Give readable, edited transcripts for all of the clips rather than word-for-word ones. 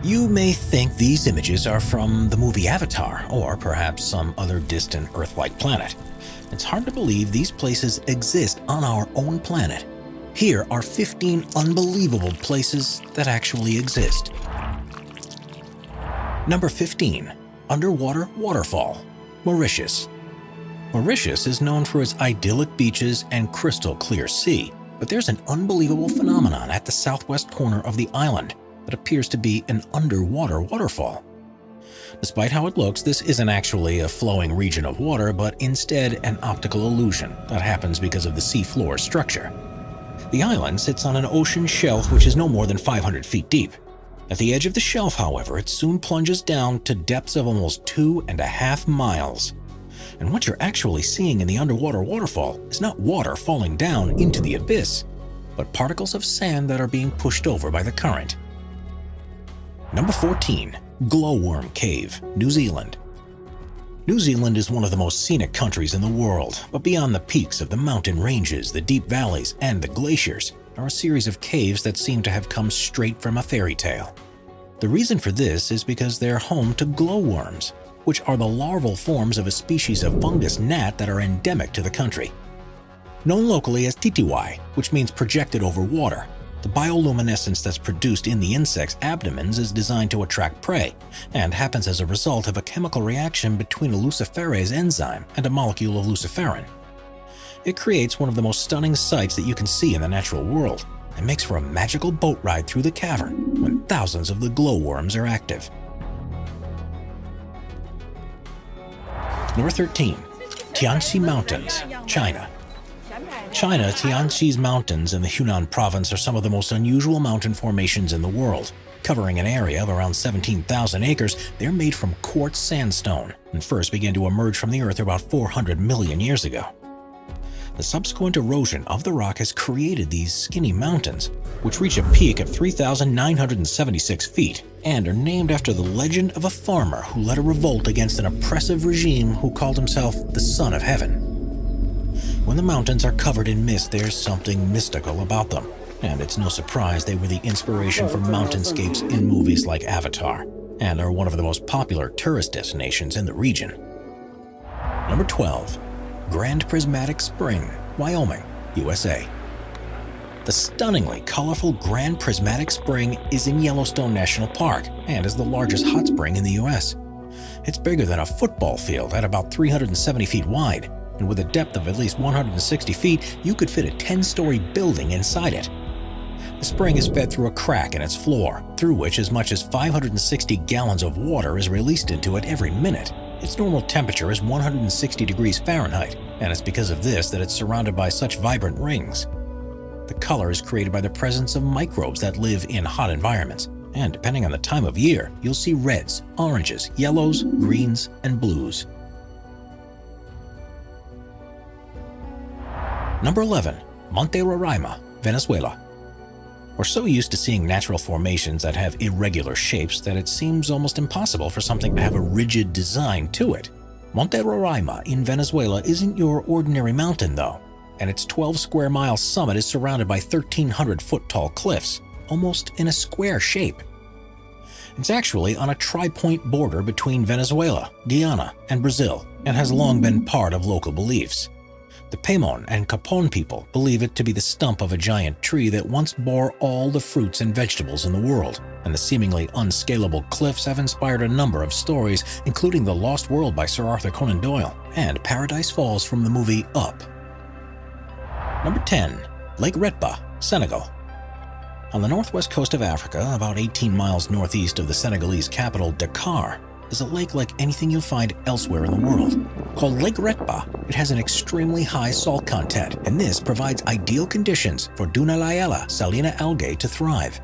You may think these images are from the movie Avatar, or perhaps some other distant Earth-like planet. It's hard to believe these places exist on our own planet. Here are 15 unbelievable places that actually exist. Number 15. Underwater Waterfall, Mauritius. Mauritius is known for its idyllic beaches and crystal clear sea, but there's an unbelievable phenomenon at the southwest corner of the island that appears to be an underwater waterfall. Despite how it looks, this isn't actually a flowing region of water, but instead an optical illusion that happens because of the seafloor structure. The island sits on an ocean shelf which is no more than 500 feet deep. At the edge of the shelf, however, it soon plunges down to depths of almost 2.5 miles. And what you're actually seeing in the underwater waterfall is not water falling down into the abyss, but particles of sand that are being pushed over by the current. Number 14. Glowworm Cave, New Zealand. New Zealand is one of the most scenic countries in the world, but beyond the peaks of the mountain ranges, the deep valleys, and the glaciers are a series of caves that seem to have come straight from a fairy tale. The reason for this is because they're home to glowworms, which are the larval forms of a species of fungus gnat that are endemic to the country. Known locally as titiwai, which means projected over water, the bioluminescence that's produced in the insect's abdomens is designed to attract prey and happens as a result of a chemical reaction between a luciferase enzyme and a molecule of luciferin. It creates one of the most stunning sights that you can see in the natural world and makes for a magical boat ride through the cavern when thousands of the glowworms are active. Number 13. Tianxi Mountains, China. China, Tianxi's mountains in the Hunan province are some of the most unusual mountain formations in the world. Covering an area of around 17,000 acres, they're made from quartz sandstone and first began to emerge from the earth about 400 million years ago. The subsequent erosion of the rock has created these skinny mountains, which reach a peak of 3,976 feet and are named after the legend of a farmer who led a revolt against an oppressive regime who called himself the Son of Heaven. When the mountains are covered in mist, there's something mystical about them, and it's no surprise they were the inspiration for mountainscapes in movies like Avatar, and are one of the most popular tourist destinations in the region. Number 12. Grand Prismatic Spring, Wyoming, USA. The stunningly colorful Grand Prismatic Spring is in Yellowstone National Park and is the largest hot spring in the US. It's bigger than a football field at about 370 feet wide, and with a depth of at least 160 feet, you could fit a 10-story building inside it. The spring is fed through a crack in its floor, through which as much as 560 gallons of water is released into it every minute. Its normal temperature is 160 degrees Fahrenheit, and it's because of this that it's surrounded by such vibrant rings. The color is created by the presence of microbes that live in hot environments, and depending on the time of year, you'll see reds, oranges, yellows, greens, and blues. Number 11. Monte Roraima, Venezuela. We're so used to seeing natural formations that have irregular shapes that it seems almost impossible for something to have a rigid design to it. Monte Roraima in Venezuela isn't your ordinary mountain though, and its 12-square-mile summit is surrounded by 1,300-foot-tall cliffs, almost in a square shape. It's actually on a tri-point border between Venezuela, Guyana, and Brazil, and has long been part of local beliefs. The Paimon and Capon people believe it to be the stump of a giant tree that once bore all the fruits and vegetables in the world, and the seemingly unscalable cliffs have inspired a number of stories, including The Lost World by Sir Arthur Conan Doyle and Paradise Falls from the movie Up. Number 10. Lake Retba, Senegal. On the northwest coast of Africa, about 18 miles northeast of the Senegalese capital, Dakar, is a lake like anything you'll find elsewhere in the world. Called Lake Retba, it has an extremely high salt content, and this provides ideal conditions for Dunaliella salina algae to thrive,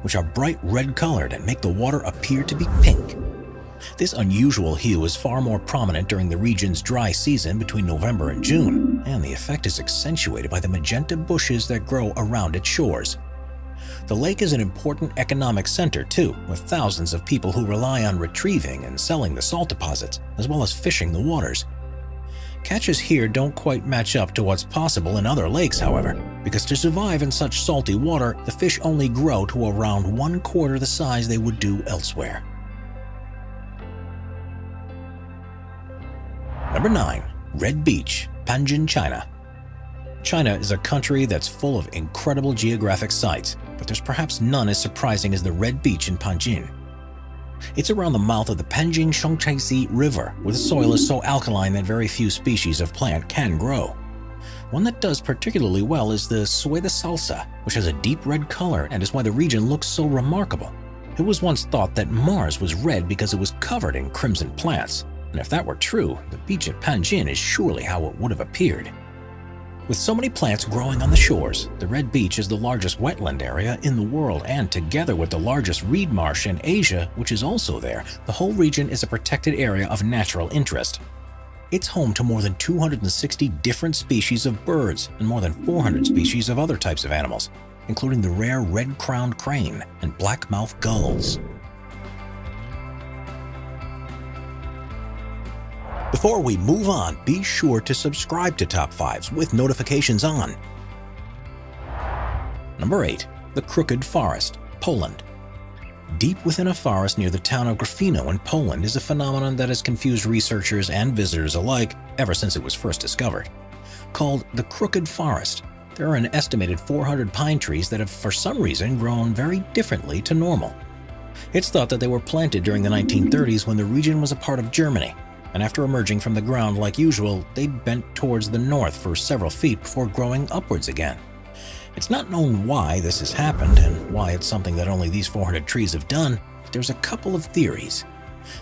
which are bright red-colored and make the water appear to be pink. This unusual hue is far more prominent during the region's dry season between November and June, and the effect is accentuated by the magenta bushes that grow around its shores. The lake is an important economic center too, with thousands of people who rely on retrieving and selling the salt deposits, as well as fishing the waters. Catches here don't quite match up to what's possible in other lakes, however, because to survive in such salty water, the fish only grow to around 1/4 the size they would do elsewhere. Number 9. Red Beach, Panjin, China. China is a country that's full of incredible geographic sites, but there's perhaps none as surprising as the Red Beach in Panjin. It's around the mouth of the Panjin Shangchaisi River, where the soil is so alkaline that very few species of plant can grow. One that does particularly well is the sueda salsa, which has a deep red color and is why the region looks so remarkable. It was once thought that Mars was red because it was covered in crimson plants, and if that were true, the beach at Panjin is surely how it would have appeared. With so many plants growing on the shores, the Red Beach is the largest wetland area in the world, and together with the largest reed marsh in Asia, which is also there, the whole region is a protected area of natural interest. It's home to more than 260 different species of birds and more than 400 species of other types of animals, including the rare red-crowned crane and black-mouthed gulls. Before we move on, be sure to subscribe to Top 5s with notifications on. Number 8. The Crooked Forest, Poland. Deep within a forest near the town of Gryfino in Poland is a phenomenon that has confused researchers and visitors alike ever since it was first discovered. Called the Crooked Forest, there are an estimated 400 pine trees that have for some reason grown very differently to normal. It's thought that they were planted during the 1930s when the region was a part of Germany, and after emerging from the ground like usual, they bent towards the north for several feet before growing upwards again. It's not known why this has happened and why it's something that only these 400 trees have done, but there's a couple of theories.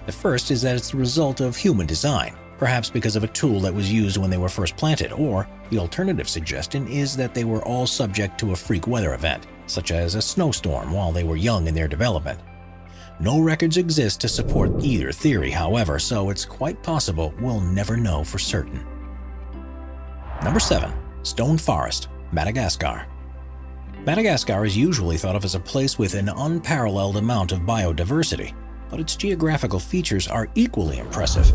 The first is that it's the result of human design, perhaps because of a tool that was used when they were first planted, or the alternative suggestion is that they were all subject to a freak weather event, such as a snowstorm while they were young in their development. No records exist to support either theory, however, so it's quite possible we'll never know for certain. Number 7. Stone Forest, Madagascar. Madagascar is usually thought of as a place with an unparalleled amount of biodiversity, but its geographical features are equally impressive.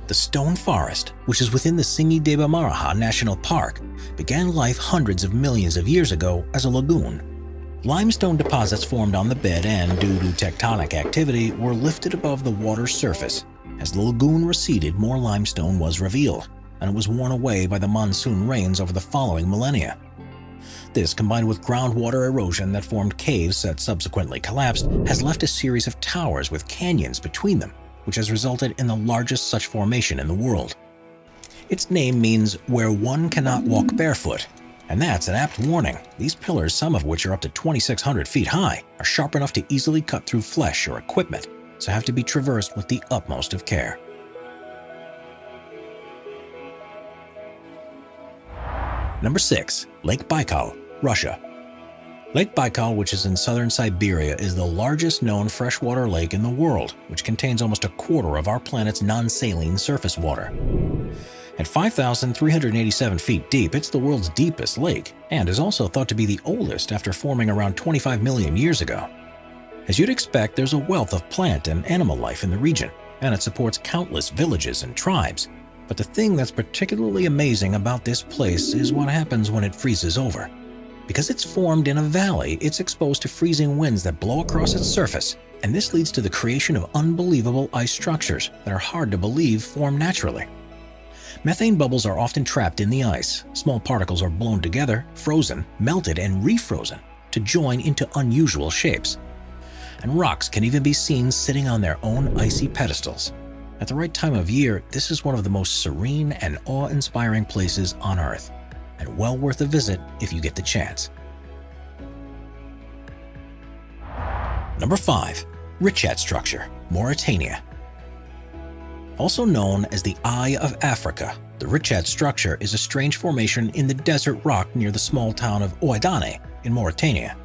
The Stone Forest, which is within the Tsingy-de-Bemaraha National Park, began life hundreds of millions of years ago as a lagoon. Limestone deposits formed on the bed and, due to tectonic activity, were lifted above the water's surface. As the lagoon receded, more limestone was revealed, and it was worn away by the monsoon rains over the following millennia. This, combined with groundwater erosion that formed caves that subsequently collapsed, has left a series of towers with canyons between them, which has resulted in the largest such formation in the world. Its name means "where one cannot walk barefoot," and that's an apt warning. These pillars, some of which are up to 2,600 feet high, are sharp enough to easily cut through flesh or equipment, so have to be traversed with the utmost of care. Number 6. Lake Baikal, Russia. Lake Baikal, which is in southern Siberia, is the largest known freshwater lake in the world, which contains almost a quarter of our planet's non-saline surface water. At 5,387 feet deep, it's the world's deepest lake, and is also thought to be the oldest after forming around 25 million years ago. As you'd expect, there's a wealth of plant and animal life in the region, and it supports countless villages and tribes. But the thing that's particularly amazing about this place is what happens when it freezes over. Because it's formed in a valley, it's exposed to freezing winds that blow across its surface, and this leads to the creation of unbelievable ice structures that are hard to believe form naturally. Methane bubbles are often trapped in the ice. Small particles are blown together, frozen, melted, and refrozen to join into unusual shapes. And rocks can even be seen sitting on their own icy pedestals. At the right time of year, this is one of the most serene and awe-inspiring places on Earth, and well worth a visit if you get the chance. Number 5. Richat Structure, Mauritania. Also known as the Eye of Africa, the Richat Structure is a strange formation in the desert rock near the small town of Ouadane in Mauritania.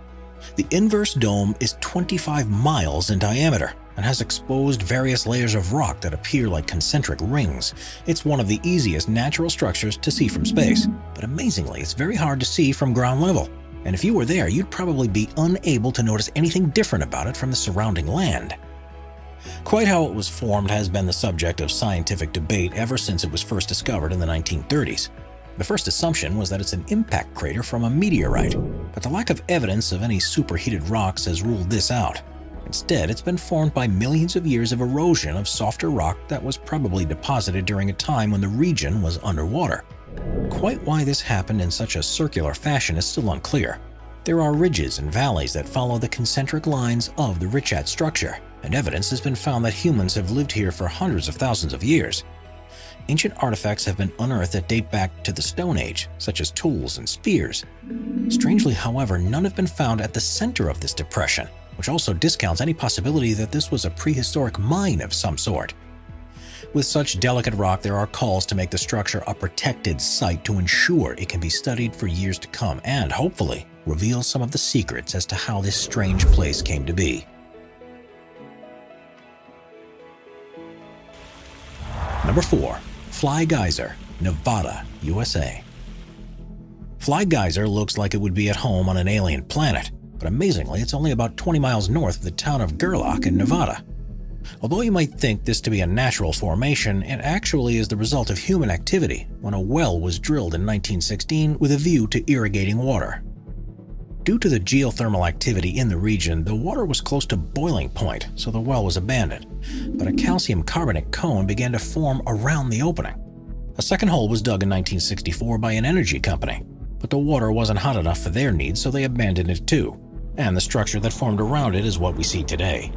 The inverse dome is 25 miles in diameter and has exposed various layers of rock that appear like concentric rings. It's one of the easiest natural structures to see from space, but amazingly, it's very hard to see from ground level. And if you were there, you'd probably be unable to notice anything different about it from the surrounding land. Quite how it was formed has been the subject of scientific debate ever since it was first discovered in the 1930s. The first assumption was that it's an impact crater from a meteorite, but the lack of evidence of any superheated rocks has ruled this out. Instead, it's been formed by millions of years of erosion of softer rock that was probably deposited during a time when the region was underwater. Quite why this happened in such a circular fashion is still unclear. There are ridges and valleys that follow the concentric lines of the Richat structure, and evidence has been found that humans have lived here for hundreds of thousands of years. Ancient artifacts have been unearthed that date back to the Stone Age, such as tools and spears. Strangely, however, none have been found at the center of this depression, which also discounts any possibility that this was a prehistoric mine of some sort. With such delicate rock, there are calls to make the structure a protected site to ensure it can be studied for years to come and, hopefully, reveal some of the secrets as to how this strange place came to be. Number 4. Fly Geyser, Nevada, USA. Fly Geyser looks like it would be at home on an alien planet, but amazingly, it's only about 20 miles north of the town of Gerlach in Nevada. Although you might think this to be a natural formation, it actually is the result of human activity when a well was drilled in 1916 with a view to irrigating water. Due to the geothermal activity in the region, the water was close to boiling point, so the well was abandoned, but a calcium carbonate cone began to form around the opening. A second hole was dug in 1964 by an energy company, but the water wasn't hot enough for their needs, so they abandoned it too, and the structure that formed around it is what we see today.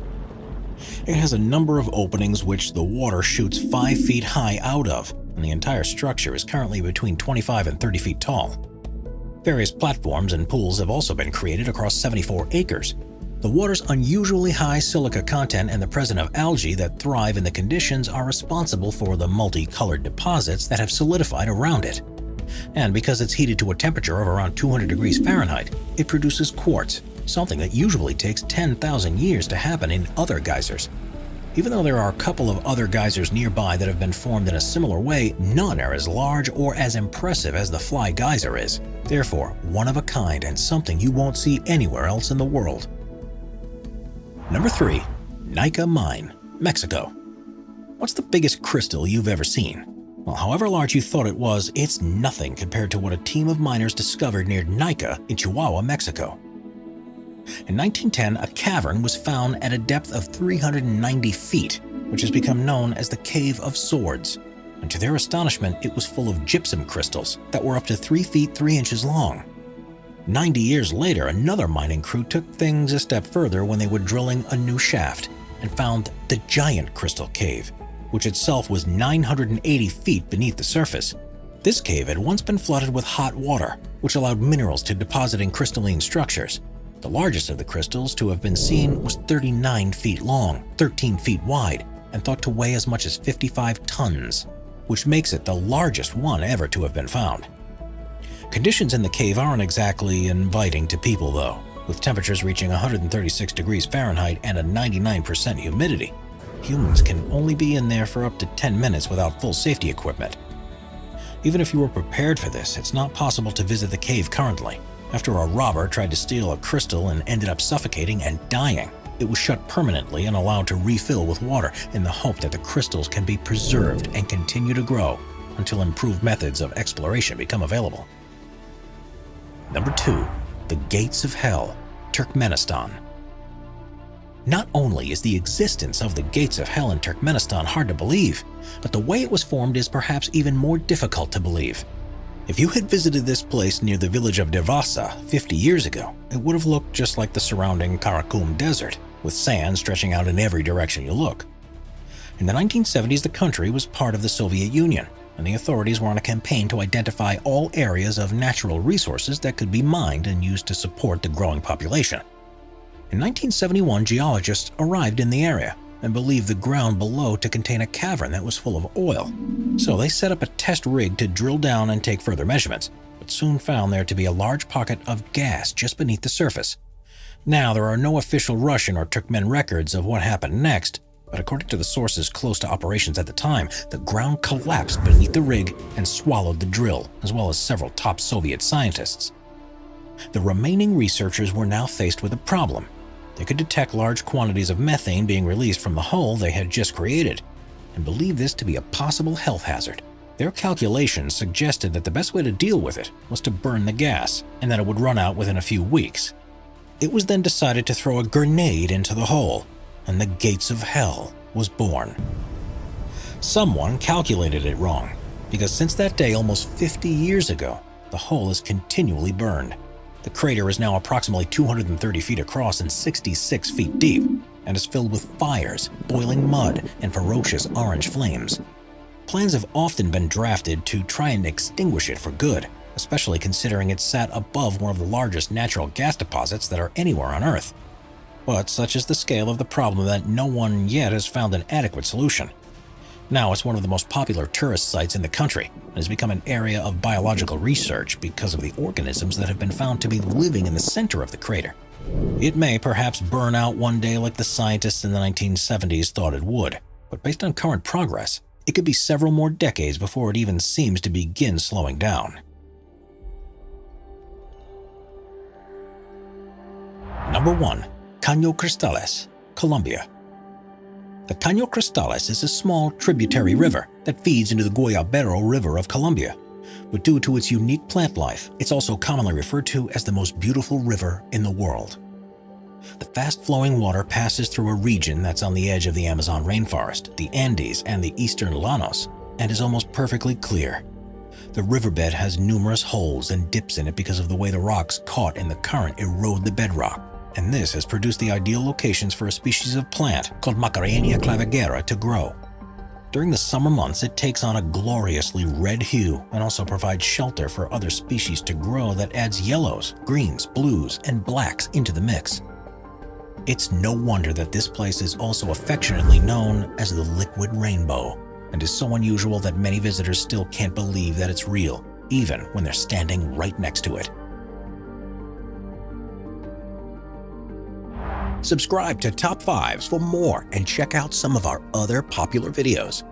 It has a number of openings which the water shoots 5 feet high out of, and the entire structure is currently between 25 and 30 feet tall. Various platforms and pools have also been created across 74 acres. The water's unusually high silica content and the presence of algae that thrive in the conditions are responsible for the multicolored deposits that have solidified around it. And because it's heated to a temperature of around 200 degrees Fahrenheit, it produces quartz, something that usually takes 10,000 years to happen in other geysers. Even though there are a couple of other geysers nearby that have been formed in a similar way, none are as large or as impressive as the Fly Geyser is. Therefore, one of a kind and something you won't see anywhere else in the world. Number 3. Nika Mine, Mexico. What's the biggest crystal you've ever seen? Well, however large you thought it was, it's nothing compared to what a team of miners discovered near Nika in Chihuahua, Mexico. In 1910, a cavern was found at a depth of 390 feet, which has become known as the Cave of Swords. And to their astonishment, it was full of gypsum crystals that were up to 3 feet 3 inches long. 90 years later, another mining crew took things a step further when they were drilling a new shaft and found the Giant Crystal Cave, which itself was 980 feet beneath the surface. This cave had once been flooded with hot water, which allowed minerals to deposit in crystalline structures. The largest of the crystals to have been seen was 39 feet long, 13 feet wide, and thought to weigh as much as 55 tons, which makes it the largest one ever to have been found. Conditions in the cave aren't exactly inviting to people though, with temperatures reaching 136 degrees Fahrenheit and a 99% humidity. Humans can only be in there for up to 10 minutes without full safety equipment. Even if you were prepared for this, it's not possible to visit the cave currently. After a robber tried to steal a crystal and ended up suffocating and dying, it was shut permanently and allowed to refill with water in the hope that the crystals can be preserved and continue to grow until improved methods of exploration become available. Number 2. The Gates of Hell, Turkmenistan. Not only is the existence of the Gates of Hell in Turkmenistan hard to believe, but the way it was formed is perhaps even more difficult to believe. If you had visited this place near the village of Devasa 50 years ago, it would have looked just like the surrounding Karakum Desert, with sand stretching out in every direction you look. In the 1970s, the country was part of the Soviet Union, and the authorities were on a campaign to identify all areas of natural resources that could be mined and used to support the growing population. In 1971, geologists arrived in the area and believed the ground below to contain a cavern that was full of oil. So they set up a test rig to drill down and take further measurements, but soon found there to be a large pocket of gas just beneath the surface. Now, there are no official Russian or Turkmen records of what happened next, but according to the sources close to operations at the time, the ground collapsed beneath the rig and swallowed the drill, as well as several top Soviet scientists. The remaining researchers were now faced with a problem. They could detect large quantities of methane being released from the hole they had just created, and believed this to be a possible health hazard. Their calculations suggested that the best way to deal with it was to burn the gas, and that it would run out within a few weeks. It was then decided to throw a grenade into the hole, and the gates of hell was born. Someone calculated it wrong, because since that day almost 50 years ago, the hole is continually burned. The crater is now approximately 230 feet across and 66 feet deep, and is filled with fires, boiling mud, and ferocious orange flames. Plans have often been drafted to try and extinguish it for good, especially considering it sat above one of the largest natural gas deposits that are anywhere on Earth. But such is the scale of the problem that no one yet has found an adequate solution. Now it's one of the most popular tourist sites in the country and has become an area of biological research because of the organisms that have been found to be living in the center of the crater. It may perhaps burn out one day like the scientists in the 1970s thought it would, but based on current progress, it could be several more decades before it even seems to begin slowing down. Number 1. Caño Cristales, Colombia. The Caño Cristales is a small tributary river that feeds into the Guayabero River of Colombia. But due to its unique plant life, it's also commonly referred to as the most beautiful river in the world. The fast-flowing water passes through a region that's on the edge of the Amazon rainforest, the Andes, and the eastern Llanos, and is almost perfectly clear. The riverbed has numerous holes and dips in it because of the way the rocks caught in the current erode the bedrock, and this has produced the ideal locations for a species of plant called Macarenia clavigera to grow. During the summer months, it takes on a gloriously red hue and also provides shelter for other species to grow that adds yellows, greens, blues, and blacks into the mix. It's no wonder that this place is also affectionately known as the liquid rainbow, and is so unusual that many visitors still can't believe that it's real, even when they're standing right next to it. Subscribe to Top 5s for more and check out some of our other popular videos.